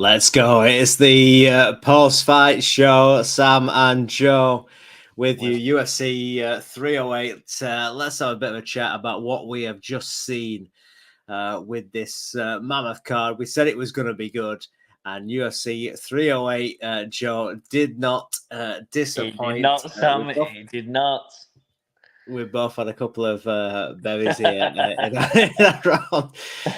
Let's go. It's the post-fight show. Sam and Joe with you. UFC 308. Let's have a bit of a chat about what we have just seen with this mammoth card. We said it was going to be good, and UFC 308, Joe, did not disappoint. It did not, Sam. It did not. We've both had a couple of berries here in our round.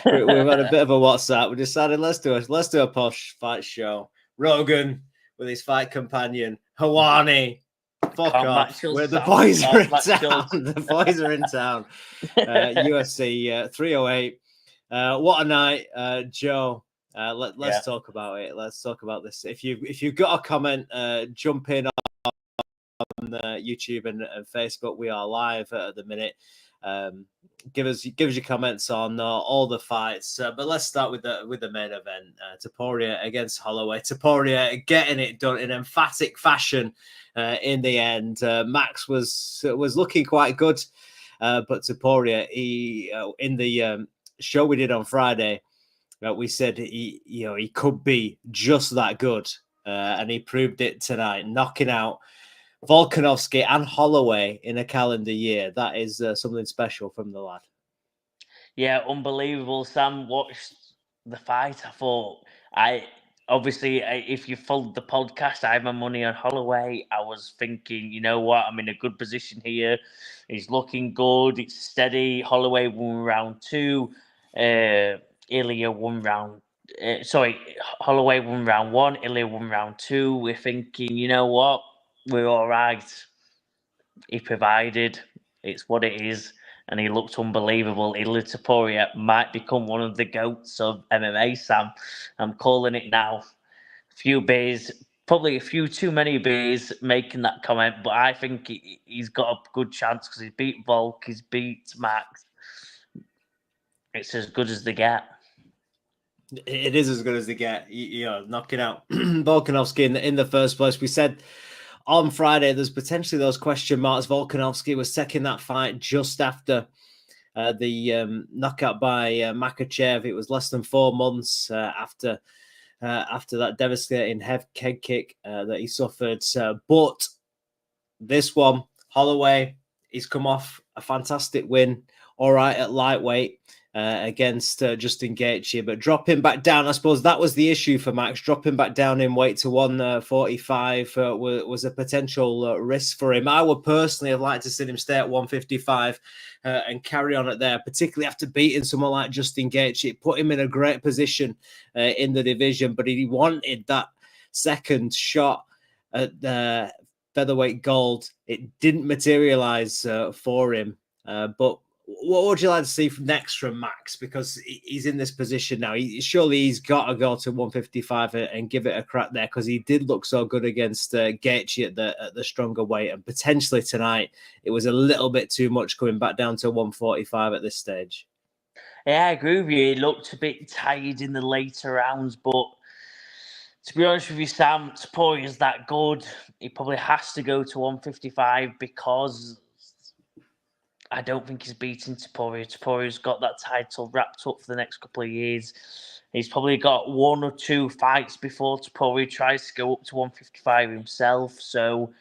We've had a bit of a WhatsApp. We decided let's do a posh fight show. Rogan with his fight companion Hawani. Fuck off. The boys are in town. The boys are in town. UFC 308. What a night, Joe. Let's talk about it. Let's talk about this. If you've got a comment, jump in on YouTube and Facebook. We are live at the minute. Give us your comments on all the fights. But let's start with the main event. Topuria against Holloway. Topuria getting it done in emphatic fashion in the end. Max was looking quite good, but Topuria, he in the show we did on Friday, we said he could be just that good, and he proved it tonight, knocking out Volkanovski and Holloway in a calendar year. That is something special from the lad. Yeah, unbelievable. Sam watched the fight. I thought, if you followed the podcast, I have my money on Holloway. I was thinking, you know what, I'm in a good position here. He's looking good. It's steady. Holloway won round 2. Ilya won round. Holloway won round 1. Ilya won round 2. We're thinking, you know what, we're all right. He provided. It's what it is. And he looked unbelievable. Ilya Topuria might become one of the GOATs of MMA, Sam. I'm calling it now. A few beers, probably a few too many beers making that comment, but I think he's got a good chance because he's beat Volk, he's beat Max. It's as good as they get. It is as good as they get. Knocking out Volkanovski in the first place. We said on Friday there's potentially those question marks. Volkanovski was taking that fight just after the knockout by Makhachev. It was less than 4 months after that devastating head kick that he suffered. But this one, Holloway, he's come off a fantastic win. All right, at lightweight. Against Justin Gaethje, but dropping back down, I suppose that was the issue for Max. Dropping back down in weight to 145 was a potential risk for him. I would personally have liked to see him stay at 155 and carry on at there, particularly after beating someone like Justin Gaethje. It put him in a great position in the division, but he wanted that second shot at the featherweight gold. It didn't materialize for him, but what would you like to see next from Max? Because he's in this position now. Surely he's got to go to 155 and give it a crack there, because he did look so good against Gaethje at the stronger weight. And potentially tonight, it was a little bit too much coming back down to 145 at this stage. Yeah, I agree with you. He looked a bit tired in the later rounds, but to be honest with you, Sam, Topuria is that good. He probably has to go to 155 because I don't think he's beating Topuria. Topuria's got that title wrapped up for the next couple of years. He's probably got 1 or 2 fights before Topuria tries to go up to 155 himself. So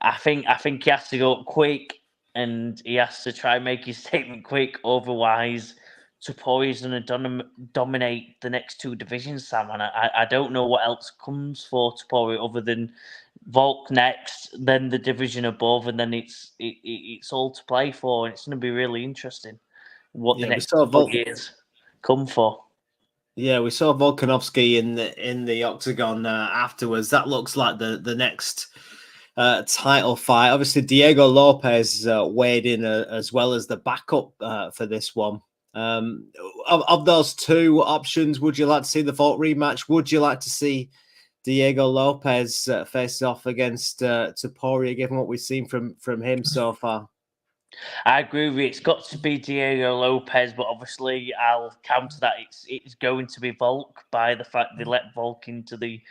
I think he has to go up quick, and he has to try and make his statement quick. Otherwise, Topuria's going to dominate the next 2 divisions, Sam. And I don't know what else comes for Topuria other than Volk next, then the division above, and then it's all to play for, and it's going to be really interesting what the next couple of years come for. Yeah, we saw Volkanovski in the octagon afterwards. That looks like the next title fight. Obviously, Diego Lopez weighed in as well as the backup for this one. Of those 2 options, would you like to see the Volk rematch? Would you like to see Diego Lopez face off against Topuria, given what we've seen from him so far? I agree with you. It's got to be Diego Lopez, but obviously I'll counter that. It's going to be Volk by the fact they let Volk into the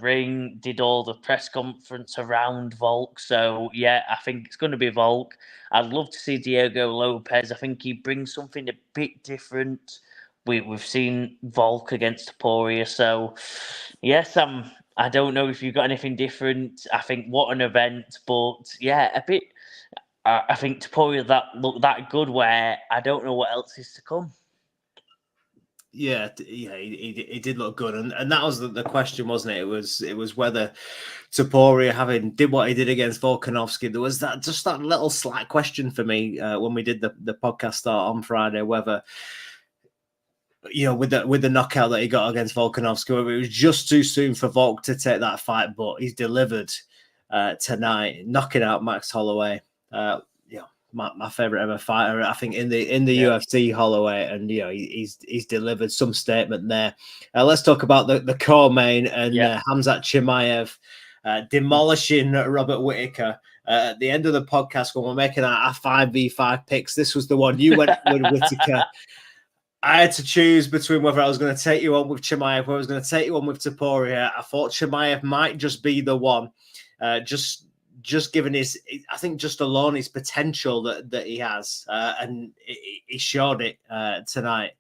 ring, did all the press conference around Volk. So yeah, I think it's going to be Volk. I'd love to see Diego Lopez. I think he brings something a bit different. we've seen Volk against Topuria. So, yes, I don't know if you've got anything different. I think what an event, but yeah, a bit. I think Topuria that looked that good where I don't know what else is to come. Yeah, he did look good, and that was the question, wasn't it? It was whether Topuria did what he did against Volkanovski. There was that little slight question for me when we did the podcast start on Friday, whether with the knockout that he got against Volkanovski, whether it was just too soon for Volk to take that fight, but he's delivered tonight, knocking out Max Holloway. My favorite ever fighter, I think, in the UFC, Holloway, and he's delivered some statement there. Let's talk about the co-main and Khamzat Chimaev demolishing Robert Whittaker. At the end of the podcast, when we're making our 5v5 picks, this was the one you went with Whittaker. I had to choose between whether I was going to take you on with Chimaev, whether I was going to take you on with Topuria. I thought Chimaev might just be the one, just given I think just alone his potential that he has, and he showed it tonight.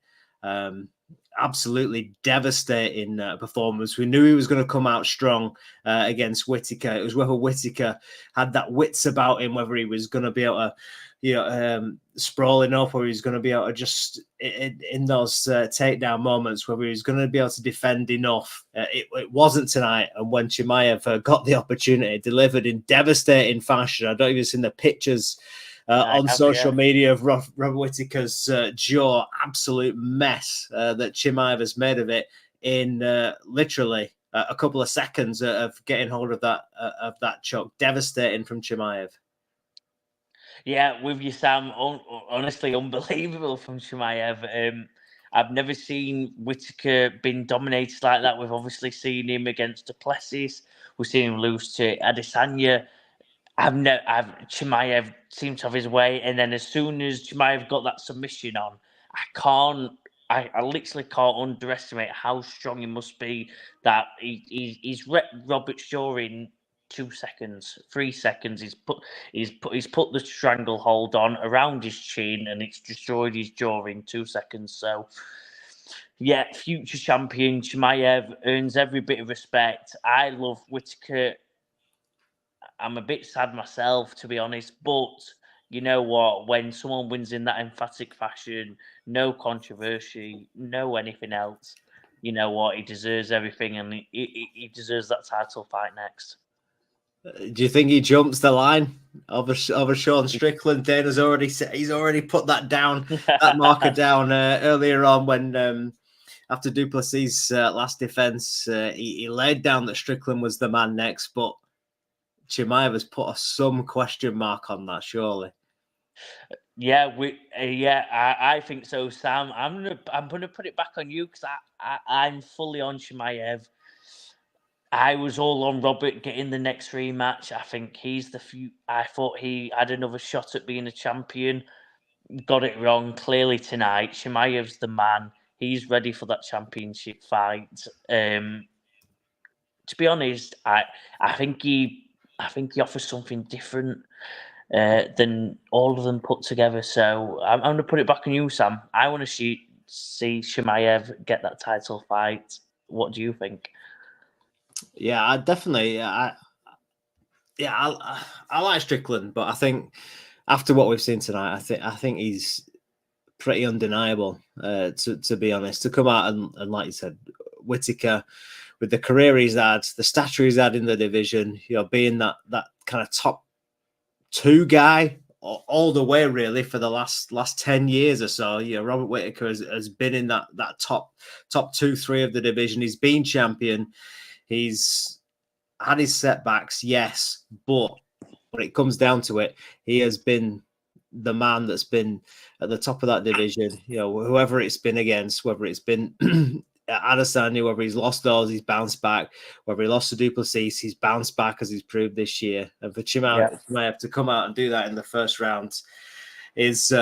Absolutely devastating performance. We knew he was going to come out strong against Whittaker. It was whether Whittaker had that wits about him, whether he was going to be able to, sprawling up, or he's going to be able to just in those takedown moments, whether he was going to be able to defend enough. It wasn't tonight, and when Chimaev got the opportunity, delivered in devastating fashion. I don't even see the pictures on social media of Robert Whittaker's jaw, absolute mess that Chimaev has made of it in literally a couple of seconds of getting hold of that choke. Devastating from Chimaev. Yeah, with you, Sam. Honestly, unbelievable from Chimaev. I've never seen Whittaker been dominated like that. We've obviously seen him against Duplessis. We've seen him lose to Adesanya. Chimaev seemed to have his way, and then as soon as Chimaev got that submission on, I literally can't underestimate how strong he must be. That he's Robert's jaw in 2 seconds, 3 seconds. He's put the stranglehold on around his chin, and it's destroyed his jaw in 2 seconds. So, yeah, future champion Chimaev earns every bit of respect. I love Whittaker. I'm a bit sad myself, to be honest, but you know what? When someone wins in that emphatic fashion, no controversy, no anything else, you know what? He deserves everything, and he deserves that title fight next. Do you think he jumps the line over Sean Strickland? Dana's already put that down, that marker down earlier on when after Duplessis' last defense, he laid down that Strickland was the man next, but Chimaev has put some question mark on that, surely. Yeah, I think so, Sam. I'm gonna put it back on you because I'm fully on Chimaev. I was all on Robert getting the next rematch. I think he's the few. I thought he had another shot at being a champion. Got it wrong clearly tonight. Chimaev's the man. He's ready for that championship fight. To be honest, I think he offers something different than all of them put together. So I'm going to put it back on you, Sam. I want to see Chimaev get that title fight. What do you think? Yeah, I definitely. I like Strickland, but I think after what we've seen tonight, I think he's pretty undeniable. To be honest, to come out and like you said, Whittaker, with the career he's had, the stature he's had in the division, being that kind of top 2 guy all the way really for the last 10 years or so. Robert Whittaker has been in that top 2-3 of the division. He's been champion. He's had his setbacks, yes, but when it comes down to it, he has been the man that's been at the top of that division. Whoever it's been against, whether it's been Adesanya, whether he's lost those, he's bounced back. Whether he lost to Duplessis, he's bounced back as he's proved this year. And for Chimaev to come out and do that in the first round is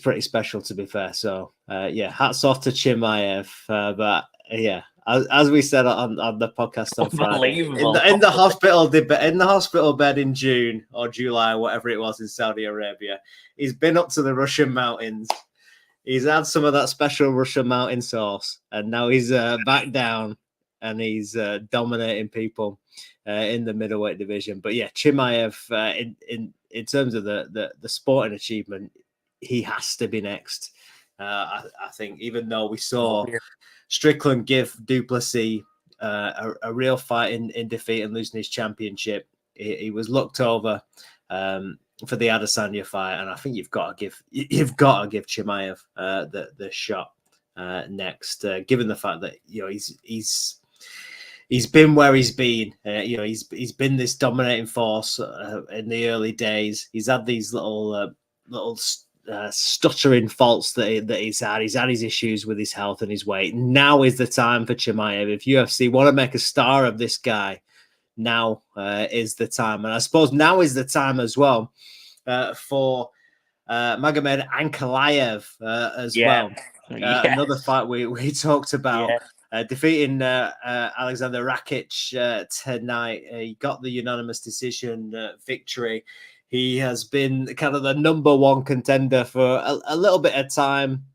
pretty special, to be fair. So hats off to Chimaev. But yeah, as we said on the podcast on Friday, in the hospital bed in June or July, whatever it was in Saudi Arabia, he's been up to the Russian mountains. He's had some of that special Russian mountain sauce, and now he's back down, and he's dominating people in the middleweight division. But yeah, Chimaev, in terms of the sporting achievement, he has to be next. I think, even though we saw Strickland give Duplessis a real fight in defeat and losing his championship, he was looked over for the Adesanya fight, and I think you've got to give Chimaev the shot next, given the fact that he's been where he's been. He's been this dominating force in the early days. He's had these little stuttering faults that he's had. He's had his issues with his health and his weight. Now is the time for Chimaev. If UFC want to make a star of this guy, now is the time. And I suppose now is the time as well for Magomed Ankalaev as well. Another fight we talked about. Defeating Alexander Rakic tonight. He got the unanimous decision victory. He has been kind of the number one contender for a little bit of time.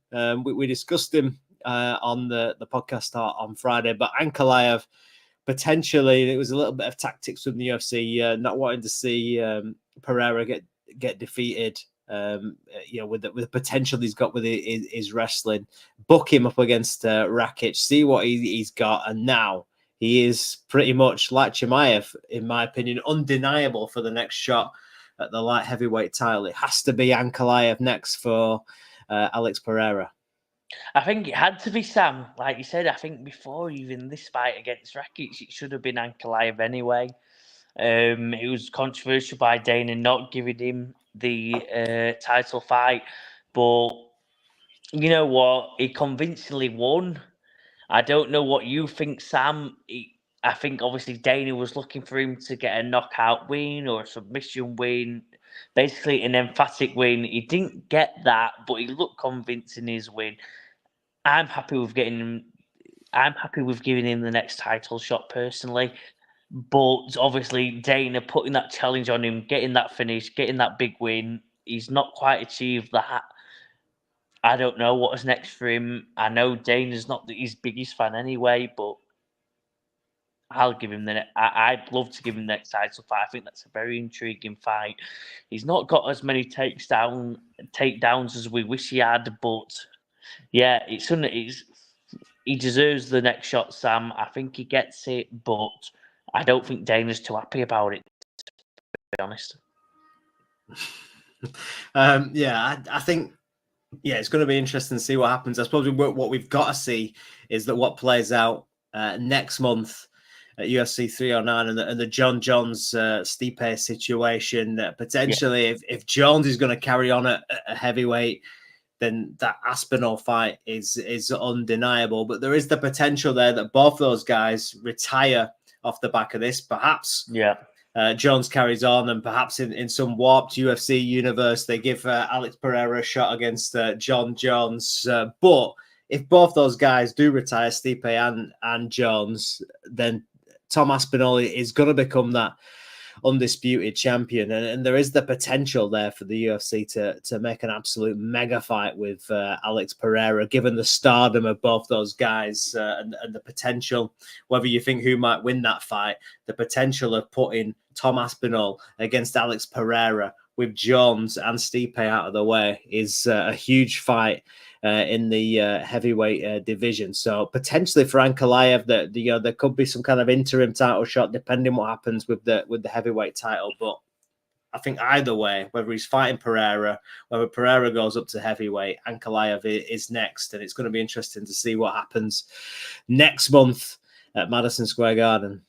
We discussed him on the podcast on Friday, but Ankalaev, potentially, it was a little bit of tactics from the UFC, not wanting to see Pereira get defeated. With the potential he's got with his wrestling, book him up against Rakic, see what he's got, and now he is pretty much, like Chimaev, in my opinion, undeniable for the next shot at the light heavyweight title. It has to be Ankalaev next for Alex Pereira. I think it had to be Sam. Like you said, I think before even this fight against Rakic, it should have been Ankalaev anyway. It was controversial by Dana not giving him the title fight, but you know what? He convincingly won. I don't know what you think, Sam. I think obviously Dana was looking for him to get a knockout win or a submission win, basically an emphatic win. He didn't get that, but he looked convincing his win. I'm happy with giving him the next title shot personally. But obviously Dana putting that challenge on him, getting that finish, getting that big win, he's not quite achieved that. I don't know what's next for him. I know Dana's not his biggest fan anyway, but I'll give him I'd love to give him the next title fight. I think that's a very intriguing fight. He's not got as many takedowns as we wish he had, but yeah, he deserves the next shot, Sam. I think he gets it, but I don't think Dana's too happy about it, to be honest. I think it's going to be interesting to see what happens. I suppose what we've got to see is that what plays out next month at UFC 309 and the John Jones Stipe situation. Potentially, if Jones is going to carry on at a heavyweight, then that Aspinall fight is undeniable. But there is the potential there that both those guys retire off the back of this. Perhaps Jones carries on, and perhaps in some warped UFC universe, they give Alex Pereira a shot against John Jones. But if both those guys do retire, Stipe and Jones, then Tom Aspinall is going to become that undisputed champion, and there is the potential there for the UFC to make an absolute mega fight with Alex Pereira, given the stardom of both those guys and the potential, whether you think who might win that fight, the potential of putting Tom Aspinall against Alex Pereira with Jones and Stipe out of the way is a huge fight in the heavyweight division. So potentially for Ankalaev, there could be some kind of interim title shot, depending what happens with the heavyweight title. But I think either way, whether he's fighting Pereira, whether Pereira goes up to heavyweight, Ankalaev is next, and it's going to be interesting to see what happens next month at Madison Square Garden.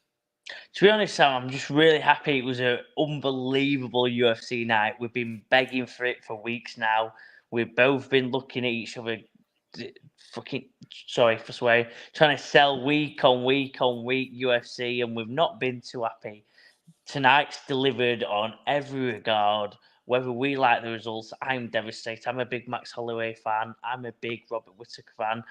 To be honest, Sam, I'm just really happy. It was an unbelievable UFC night. We've been begging for it for weeks now. We've both been looking at each other, sorry for swearing, trying to sell week on week on week UFC, and we've not been too happy. Tonight's delivered on every regard. Whether we like the results, I'm devastated. I'm a big Max Holloway fan. I'm a big Robert Whittaker fan.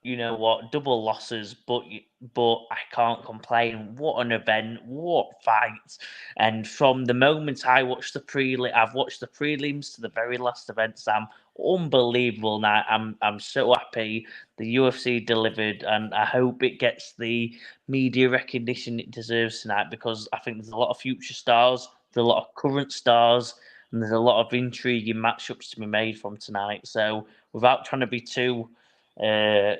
you know what, double losses, but I can't complain. What an event! What fights! And from the moment I watched I've watched the prelims to the very last event, Sam. Unbelievable night. I'm so happy the UFC delivered, and I hope it gets the media recognition it deserves tonight, because I think there's a lot of future stars, there's a lot of current stars, and there's a lot of intriguing matchups to be made from tonight. So without trying to be too un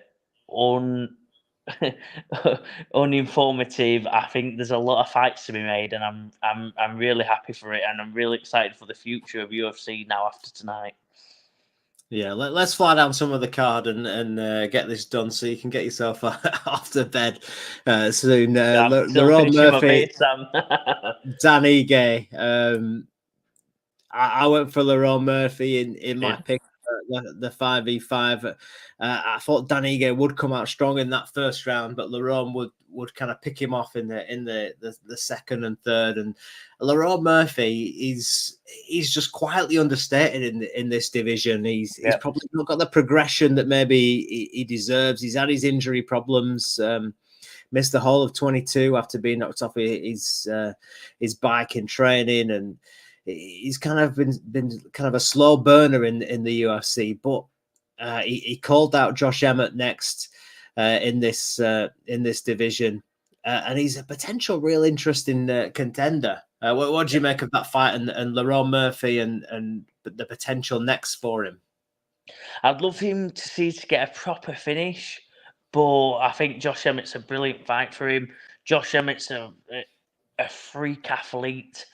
uninformative, I think there's a lot of fights to be made, and I'm really happy for it, and I'm really excited for the future of UFC now after tonight. Yeah, let's fly down some of the card and get this done so you can get yourself off to bed soon. I'm still Lerone finishing my Murphy, bit, Sam. Dan Ige. I went for Lerone Murphy in my pick, the 5v5. I thought Dan Ige would come out strong in that first round, but Lerone would kind of pick him off in the second and third. And Lerone Murphy he's just quietly understated in this division. He's probably not got the progression that maybe he deserves. He's had his injury problems. Missed the whole of 22 after being knocked off his bike in training, and he's kind of been kind of a slow burner in the UFC. But he called out Josh Emmett next in this division, and he's a potential real interesting contender. What do you make of that fight and Lerone Murphy and the potential next for him? I'd love him to get a proper finish, but I think Josh Emmett's a brilliant fight for him. Josh Emmett's a freak athlete,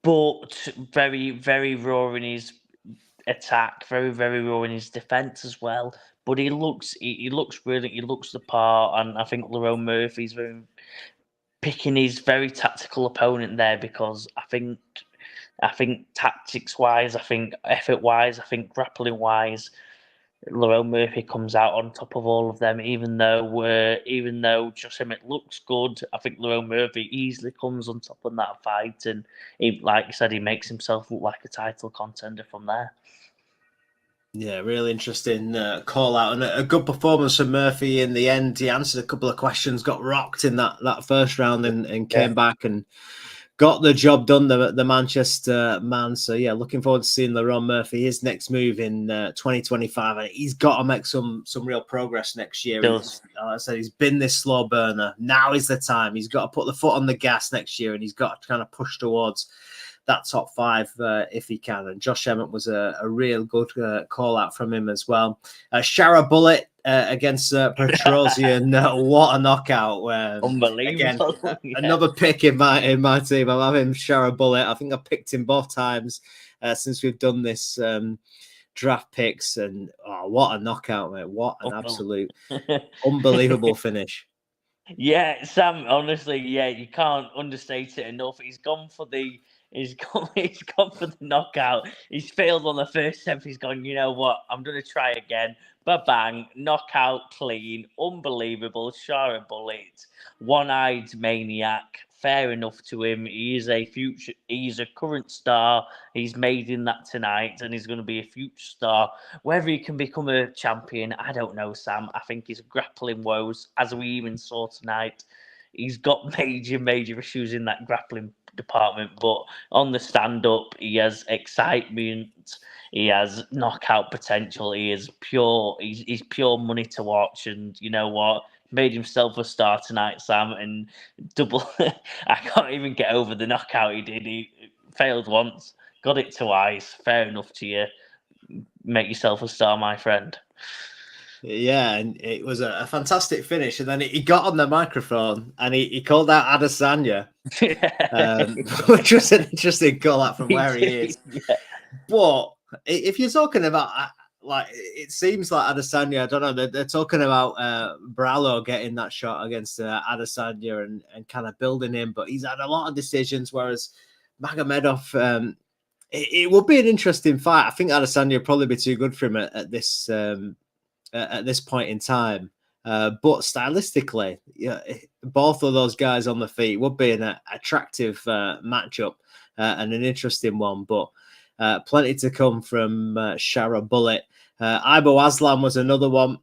but very, very raw in his attack, very, very raw in his defense as well. But he looks brilliant. He looks the part, and I think Lerone Murphy's picking his very tactical opponent there, because I think tactics wise, I think effort wise, I think grappling wise, Lerone Murphy comes out on top of all of them. Even though Josh Emmett looks good, I think Lerone Murphy easily comes on top of that fight, and like you said, he makes himself look like a title contender from there. Yeah, really interesting call out, and a good performance from Murphy in the end. He answered a couple of questions, got rocked in that first round, and came back and got the job done, the Manchester man. So yeah, looking forward to seeing Lerone Murphy, his next move in 2025. And he's got to make some real progress next year. Like I said, he's been this slow burner. Now is the time. He's got to put the foot on the gas next year, and he's got to kind of push towards that top five if he can. And Josh Emmett was a real good call out from him as well. Shara Bullet against Petrosian. What a knockout! Unbelievable. Again, another pick in my team. I'm having Shara Bullet. I think I picked him both times since we've done this draft picks. And what a knockout, mate! What an absolute unbelievable finish. Yeah, Sam, honestly, you can't understate it enough. He's gone for the knockout. He's failed on the first step. He's gone, you know what? I'm going to try again. Ba-bang, knockout, clean, unbelievable. Shara Bullet, one-eyed maniac. Fair enough to him. He's a current star. He's made in that tonight, and he's going to be a future star. Whether he can become a champion, I don't know, Sam. I think he's grappling woes, as we even saw tonight. He's got major issues in that grappling department, but on the stand-up, he has excitement. He has knockout potential. He is pure. He's pure money to watch, and you know what? Made himself a star tonight, Sam, and double. I can't even get over the knockout he did. He failed once, got it twice. Fair enough to you. Make yourself a star, my friend. Yeah, and it was a fantastic finish. And then he got on the microphone and he called out Adesanya, which was an interesting call out from where he is. Yeah. But if you're talking about, like, it seems like Adesanya, I don't know, they're talking about Brallo getting that shot against Adesanya and kind of building him, but he's had a lot of decisions, whereas Magomedov, it would be an interesting fight. I think Adesanya would probably be too good for him at this point in time. But stylistically, both of those guys on the feet would be an attractive matchup and an interesting one. But plenty to come from Shara Bullet. Ibo Aslan was another one.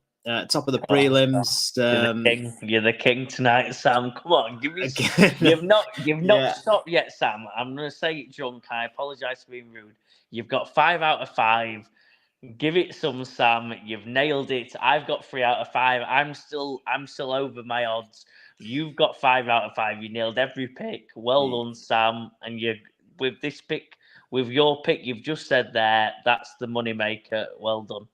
top of the Oh, prelims. you're the king. You're the king tonight, Sam. Come on, give me. Again, You've not yeah. stopped yet, Sam. I'm going to say it drunk. I apologise for being rude. You've got 5 out of 5. Give it some, Sam. You've nailed it. I've got 3 out of 5. I'm still over my odds. You've got 5 out of 5. You nailed every pick. Well done, Sam. And you with this pick, with your pick, you've just said there, that's the money maker. Well done.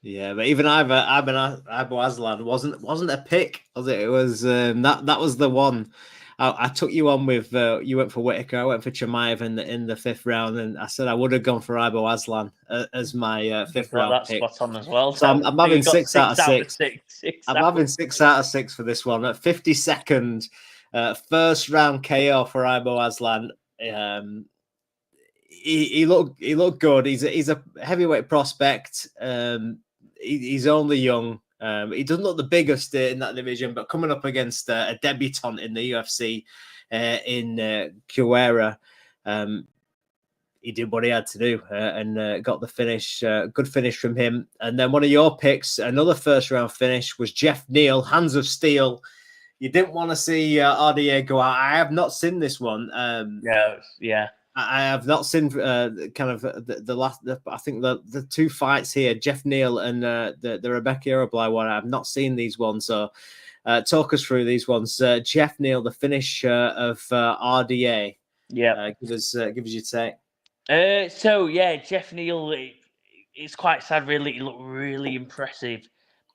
Yeah, but even Ivo Aslan wasn't a pick, was it? It was that was the one. I took you on with you went for Whittaker, I went for Chimaev in the 5th round, and I said I would have gone for Ivo Aslan as my 5th round that pick. spot on as well. So I'm having 6 out of 6. 6 I'm having 6 out of 6 for this one. At 52nd, first round KO for Ivo Aslan. He looked good. He's a heavyweight prospect. He's only young. He doesn't look the biggest in that division, but coming up against a debutant in the UFC in Chimaev, he did what he had to do and got the finish. Good finish from him. And then one of your picks, another first round finish, was Jeff Neal, Hands of Steel. You didn't want to see RDA go out. I have not seen this one. Yeah. I have not seen kind of the last. I think the 2 fights here, Jeff Neal and the Rebecca Urably one. I have not seen these ones. So talk us through these ones. Jeff Neal, the finish of RDA. Yeah. Give us your take. So yeah, Jeff Neal. It's quite sad, really. He looked really impressive,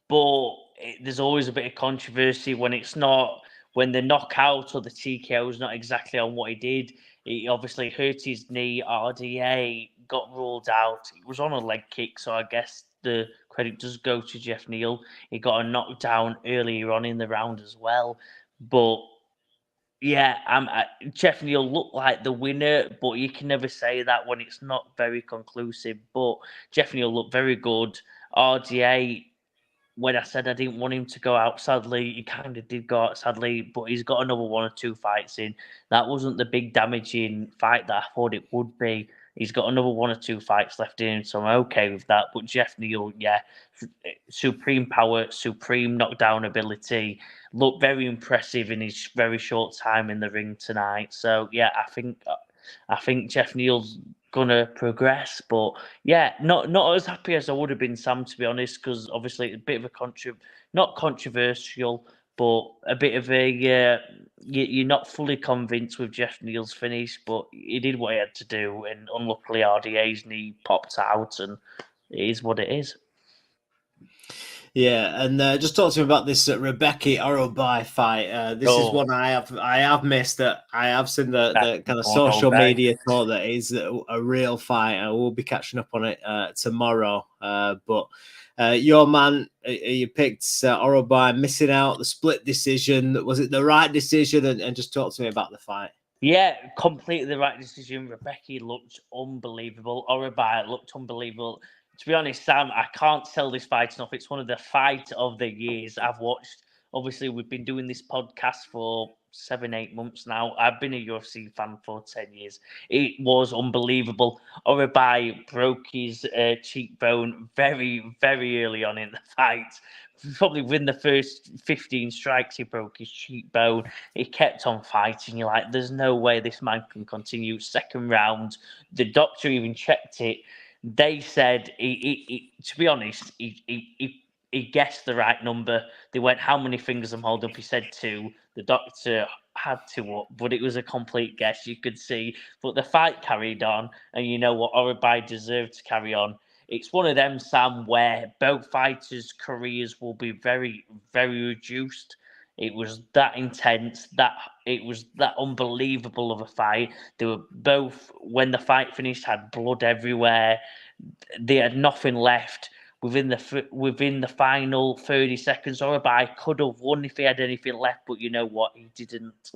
but there's always a bit of controversy when it's not, when the knockout or the TKO is not exactly on what he did. He obviously hurt his knee. RDA got ruled out. It was on a leg kick, so I guess the credit does go to Jeff Neal. He got a knockdown earlier on in the round as well. But yeah, Jeff Neal looked like the winner, but you can never say that when it's not very conclusive. But Jeff Neal looked very good. RDA, when I said I didn't want him to go out, sadly, he kind of did go out, sadly, but he's got another 1 or 2 fights in. That wasn't the big damaging fight that I thought it would be. He's got another 1 or 2 fights left in him, so I'm okay with that. But Jeff Neal, yeah, supreme power, supreme knockdown ability, looked very impressive in his very short time in the ring tonight. So yeah, I think Jeff Neal's gonna progress, but yeah, not as happy as I would have been, Sam, to be honest, because obviously it's a bit of a not controversial, but a bit of a you're not fully convinced with Jeff Neal's finish, but he did what he had to do, and unluckily RDA's knee popped out, and it is what it is. Yeah, and just talk to me about this Rebecca Urably fight. This is one I have missed. That I have seen the kind of social media talk that is a real fight. I will be catching up on it tomorrow. But your man, you picked Urably, missing out the split decision. Was it the right decision? And just talk to me about the fight. Yeah, completely the right decision. Rebecca looked unbelievable. Urably looked unbelievable. To be honest, Sam, I can't sell this fight enough. It's one of the fight of the years I've watched. Obviously, we've been doing this podcast for 7-8 months now. I've been a UFC fan for 10 years. It was unbelievable. Urably broke his cheekbone very, very early on in the fight. Probably within the first 15 strikes, he broke his cheekbone. He kept on fighting. You're like, there's no way this man can continue. Second round, the doctor even checked it. They said, to be honest, he guessed the right number. They went, how many fingers I'm holding up? He said 2. The doctor had 2 up, but it was a complete guess, you could see. But the fight carried on, and you know what? Urably deserved to carry on. It's one of them, Sam, where both fighters' careers will be very, very reduced. It was that intense, that it was that unbelievable of a fight. They were both, when the fight finished, had blood everywhere. They had nothing left within the final 30 seconds. Urably could have won if he had anything left, but you know what? He didn't,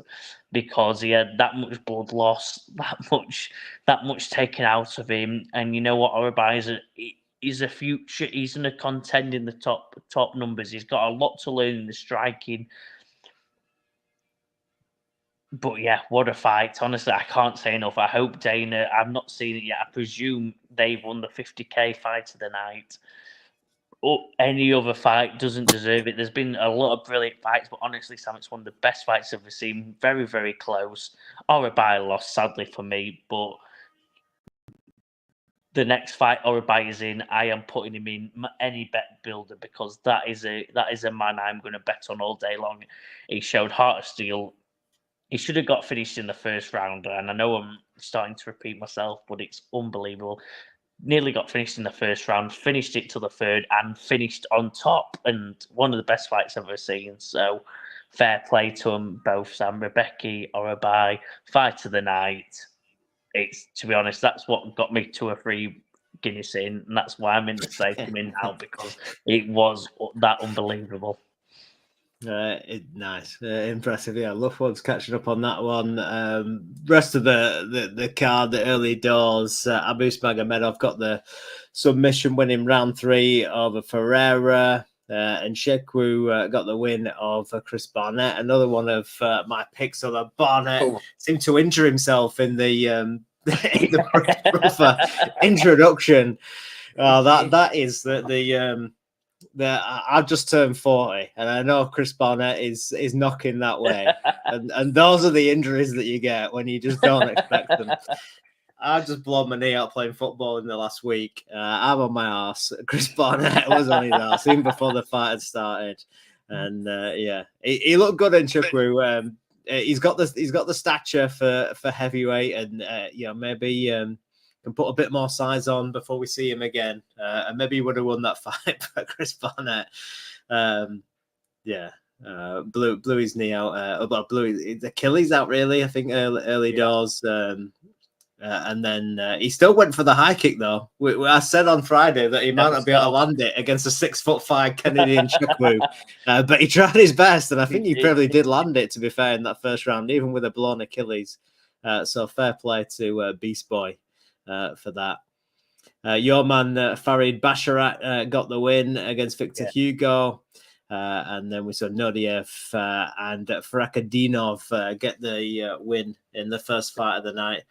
because he had that much blood loss, that much taken out of him. And you know what? Urably is a future. He's going to contend in the top numbers. He's got a lot to learn in the striking. But yeah, what a fight. Honestly, I can't say enough. I hope Dana, I've not seen it yet. I presume they won the 50K fight of the night. any other fight doesn't deserve it. There's been a lot of brilliant fights, but honestly, Sam, it's one of the best fights I've ever seen. Very, very close. Orabai lost, sadly for me, but the next fight Orabai is in, I am putting him in any bet builder because that is a man I'm going to bet on all day long. He showed heart of steel. He should have got finished in the first round, and I know I'm starting to repeat myself, but it's unbelievable. Nearly got finished in the first round, finished it to the third, and finished on top. And one of the best fights I've ever seen. So fair play to them both, Sam. Rebecca Orabai, fight of the night. It's, to be honest, that's what got me 2 or 3 Guinness in, and that's why I'm in the safe I'm in now, because it was that unbelievable. Nice, impressive. Yeah, Luftwaffe catching up on that one. Rest of the card, the early doors. Abus Magomedov got the submission win in round 3 over Ferreira, and Shekwu got the win of Chris Barnett. Another one of my picks. Although Barnett seemed to injure himself in the introduction. That is the I've just turned 40, and I know Chris Barnett is knocking that way, and those are the injuries that you get when you just don't expect them. I just blown my knee out playing football in the last week. I'm on my arse. Chris Barnett was on his arse even before the fight had started, and he looked good in Chukwu. He's got the stature for heavyweight, and maybe. Can put a bit more size on before we see him again. And maybe he would have won that fight, but Chris Barnett, blew his knee out, blew his Achilles out, really, I think, early doors. And then he still went for the high kick, though. I said on Friday that he might not be able to land it against a 6'5" Canadian Chukwu, but he tried his best, and I think he probably did land it, to be fair, in that first round, even with a blown Achilles. So fair play to Beast Boy. For that. Your man Farid Basharat got the win against Victor Hugo, and then we saw Nodiev and Farakadinov get the win in the first fight of the night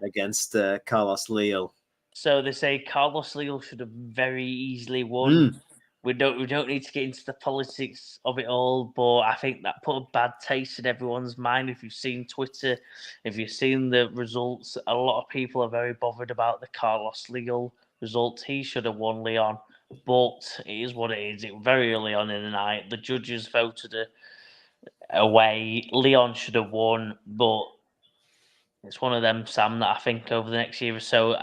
against Carlos Leal. So they say Carlos Leal should have very easily won. We don't need to get into the politics of it all, but I think that put a bad taste in everyone's mind. If you've seen Twitter, if you've seen the results, a lot of people are very bothered about the Carlos Leal results. He should have won, Leon, but it is what it is. It was very early on in the night. The judges voted away. Leon should have won, but it's one of them, Sam, that I think over the next year or so.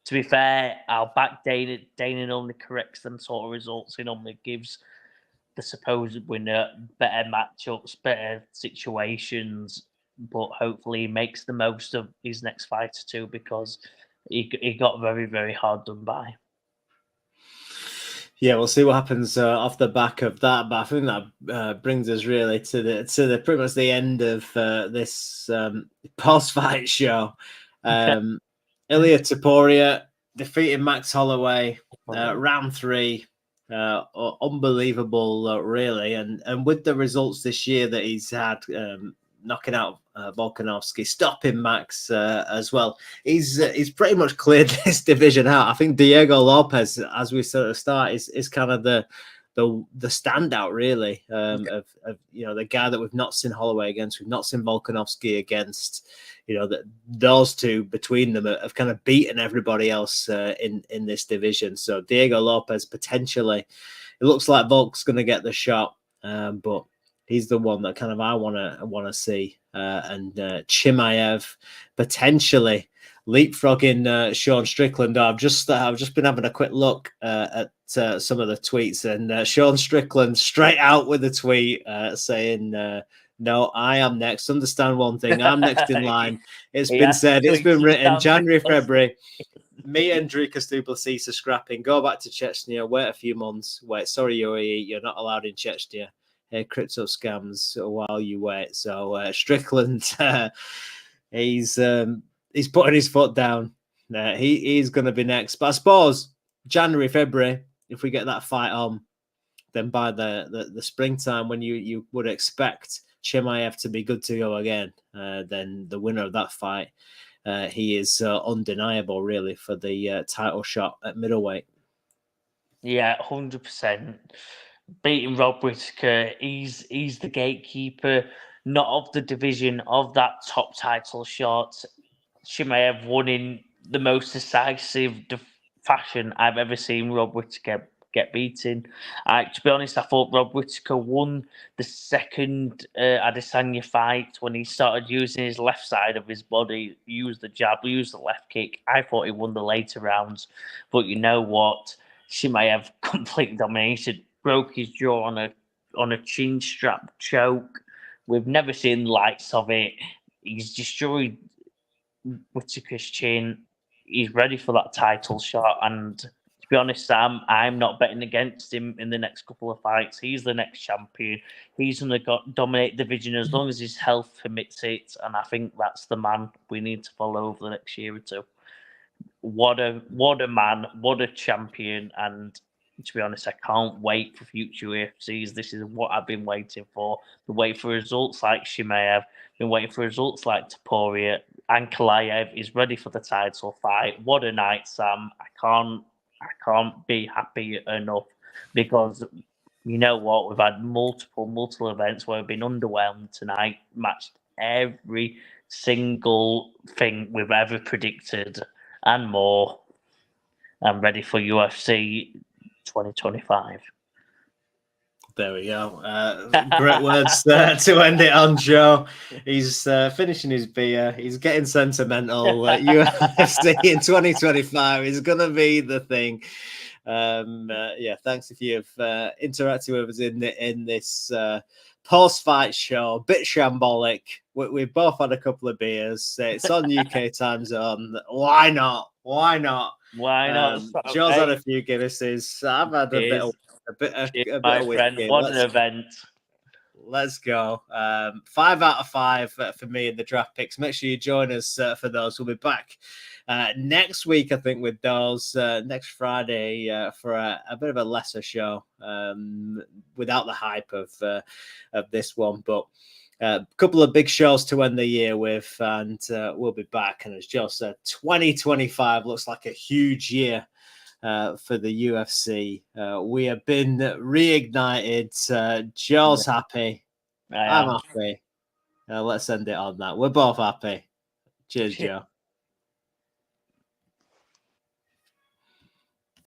To be fair, I'll back Dana. Dana normally corrects them sort of results. He normally gives the supposed winner better matchups, better situations, but hopefully he makes the most of his next fight too, because he got very, very hard done by. Yeah, we'll see what happens off the back of that. But I think that brings us really to the pretty much the end of this post-fight show. Ilya Topuria defeating Max Holloway, round 3. Unbelievable, really. And with the results this year that he's had, knocking out Volkanovski, stopping Max as well, he's pretty much cleared this division out. I think Diego Lopez, as we sort of start, is kind of the standout, really, of the guy that we've not seen Holloway against, we've not seen Volkanovski against. That those two between them have kind of beaten everybody else in this division. So Diego Lopez potentially, it looks like Volk's going to get the shot, but he's the one that kind of I want to see. And Chimaev potentially leapfrogging Sean Strickland. I've just been having a quick look at some of the tweets, and Sean Strickland straight out with a tweet saying, "No, I am next. Understand one thing. I'm next in line. It's been said. It's been written. January, February. Me and Dricus Duplessis are scrapping. Go back to Chechnya. Wait a few months. Wait. Sorry, UAE. You're not allowed in Chechnya. Hey, crypto scams while you wait." So Strickland, he's putting his foot down. He's going to be next. But I suppose January, February, if we get that fight on, then by the springtime, when you would expect Chimaev to be good to go again, then the winner of that fight, he is undeniable, really, for the title shot at middleweight. Yeah, 100%. Beating Rob Whittaker, he's the gatekeeper, not of the division, of that top title shot. Chimaev won in the most decisive fashion I've ever seen Rob Whittaker get beaten. To be honest, I thought Rob Whittaker won the second Adesanya fight when he started using his left side of his body, used the jab, used the left kick. I thought he won the later rounds, but you know what? Chimaev complete domination, broke his jaw on a chin strap choke. We've never seen the likes of it. He's destroyed Whittaker's chin. He's ready for that title shot. And to be honest, Sam, I'm not betting against him in the next couple of fights. He's the next champion. He's going to dominate the division as long as his health permits it. And I think that's the man we need to follow over the next year or two. What a man, what a champion. And to be honest, I can't wait for future UFCs. This is what I've been waiting for. Been waiting for results like Chimaev, been waiting for results like Topuria. Ankalaev is ready for the title fight. What a night, Sam. I can't be happy enough because you know what? We've had multiple events where we've been underwhelmed tonight, matched every single thing we've ever predicted and more. I'm ready for UFC 2025. There we go. Great words to end it on, Joe. He's finishing his beer. He's getting sentimental. UFC in 2025 is going to be the thing. Yeah, thanks if you've interacted with us in this post-fight show. A bit shambolic. We've both had a couple of beers. It's on UK time zone. Why not? Why not? Why not? Joe's had a few Guinnesses. I've had a bit of whiskey. Friend, what an event. Let's go. 5 out of 5 for me in the draft picks. Make sure you join us for those. We'll be back next week, I think, with those next Friday for a bit of a lesser show without the hype of this one. But a couple of big shows to end the year with, and we'll be back. And as Joe said, 2025 looks like a huge year for the UFC. We have been reignited. Joe's happy. I'm happy. Let's end it on that. We're both happy. Cheers, Joe.